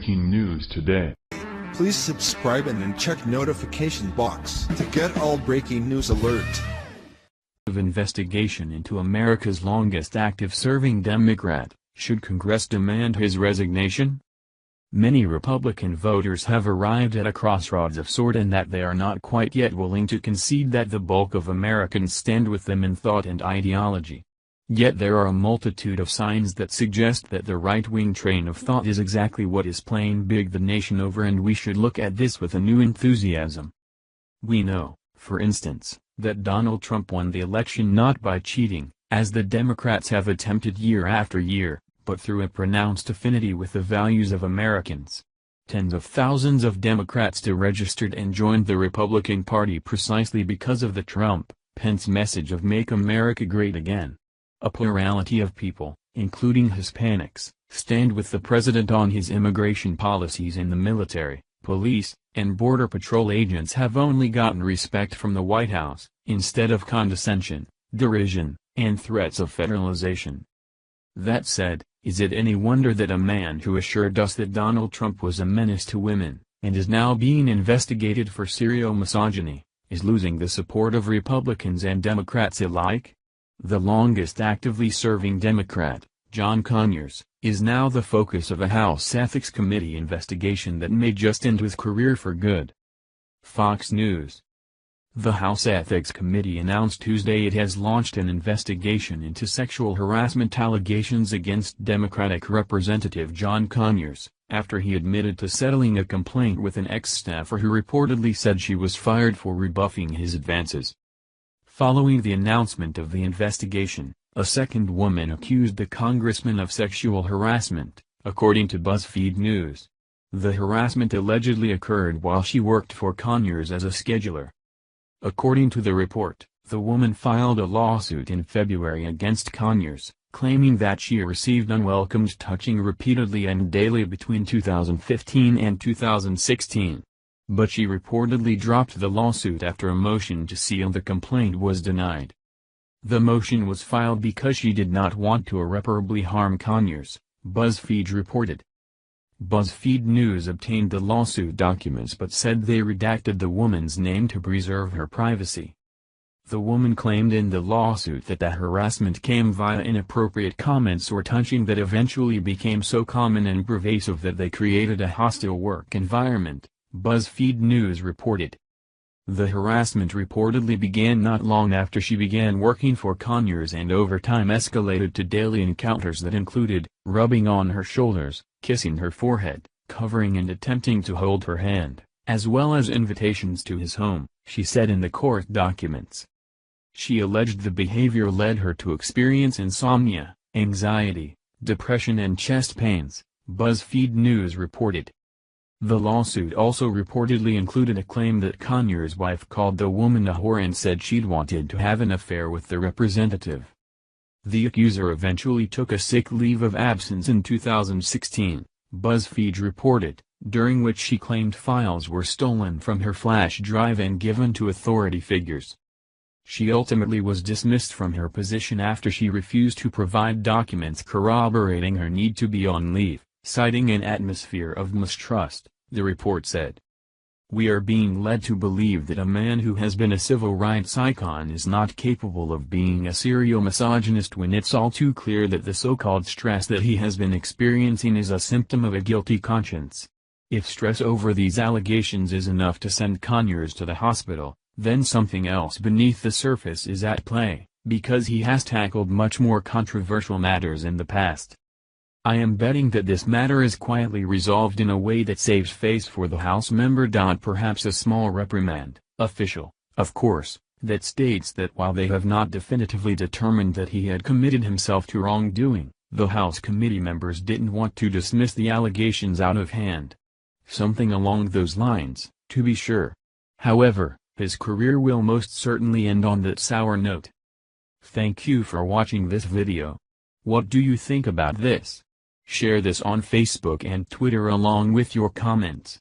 breaking news today. Please subscribe and then check notification box to get all breaking news alert. Investigation into America's longest active-serving Democrat. Should Congress demand his resignation? Many Republican voters have arrived at a crossroads of sort in that they are not quite yet willing to concede that the bulk of Americans stand with them in thought and ideology. Yet there are a multitude of signs that suggest that the right-wing train of thought is exactly what is playing big the nation over, and we should look at this with a new enthusiasm. We know, for instance, that Donald Trump won the election not by cheating, as the Democrats have attempted year after year, but through a pronounced affinity with the values of Americans. Tens of thousands of Democrats deregistered and joined the Republican Party precisely because of the Trump-Pence message of Make America Great Again. A plurality of people, including Hispanics, stand with the president on his immigration policies, and the military, police, and Border Patrol agents have only gotten respect from the White House, instead of condescension, derision, and threats of federalization. That said, is it any wonder that a man who assured us that Donald Trump was a menace to women, and is now being investigated for serial misogyny, is losing the support of Republicans and Democrats alike? The longest actively serving Democrat, John Conyers, is now the focus of a House Ethics Committee investigation that may just end his career for good. Fox News. The House Ethics Committee announced Tuesday it has launched an investigation into sexual harassment allegations against Democratic Representative John Conyers, after he admitted to settling a complaint with an ex-staffer who reportedly said she was fired for rebuffing his advances. Following the announcement of the investigation, a second woman accused the congressman of sexual harassment, according to BuzzFeed News. The harassment allegedly occurred while she worked for Conyers as a scheduler. According to the report, the woman filed a lawsuit in February against Conyers, claiming that she received unwelcomed touching repeatedly and daily between 2015 and 2016. But she reportedly dropped the lawsuit after a motion to seal the complaint was denied. The motion was filed because she did not want to irreparably harm Conyers, BuzzFeed reported. BuzzFeed News obtained the lawsuit documents but said they redacted the woman's name to preserve her privacy. The woman claimed in the lawsuit that the harassment came via inappropriate comments or touching that eventually became so common and pervasive that they created a hostile work environment, BuzzFeed News reported. The harassment reportedly began not long after she began working for Conyers and over time escalated to daily encounters that included rubbing on her shoulders, kissing her forehead, covering and attempting to hold her hand, as well as invitations to his home, she said in the court documents. She alleged the behavior led her to experience insomnia, anxiety, depression and chest pains, BuzzFeed News reported. The lawsuit also reportedly included a claim that Conyers' wife called the woman a whore and said she'd wanted to have an affair with the representative. The accuser eventually took a sick leave of absence in 2016, BuzzFeed reported, during which she claimed files were stolen from her flash drive and given to authority figures. She ultimately was dismissed from her position after she refused to provide documents corroborating her need to be on leave, citing an atmosphere of mistrust, the report said. We are being led to believe that a man who has been a civil rights icon is not capable of being a serial misogynist when it's all too clear that the so-called stress that he has been experiencing is a symptom of a guilty conscience. If stress over these allegations is enough to send Conyers to the hospital, then something else beneath the surface is at play, because he has tackled much more controversial matters in the past. I am betting that this matter is quietly resolved in a way that saves face for the House member. Perhaps a small reprimand, official, of course, that states that while they have not definitively determined that he had committed himself to wrongdoing, the House committee members didn't want to dismiss the allegations out of hand. Something along those lines, to be sure. However, his career will most certainly end on that sour note. Thank you for watching this video. What do you think about this? Share this on Facebook and Twitter along with your comments.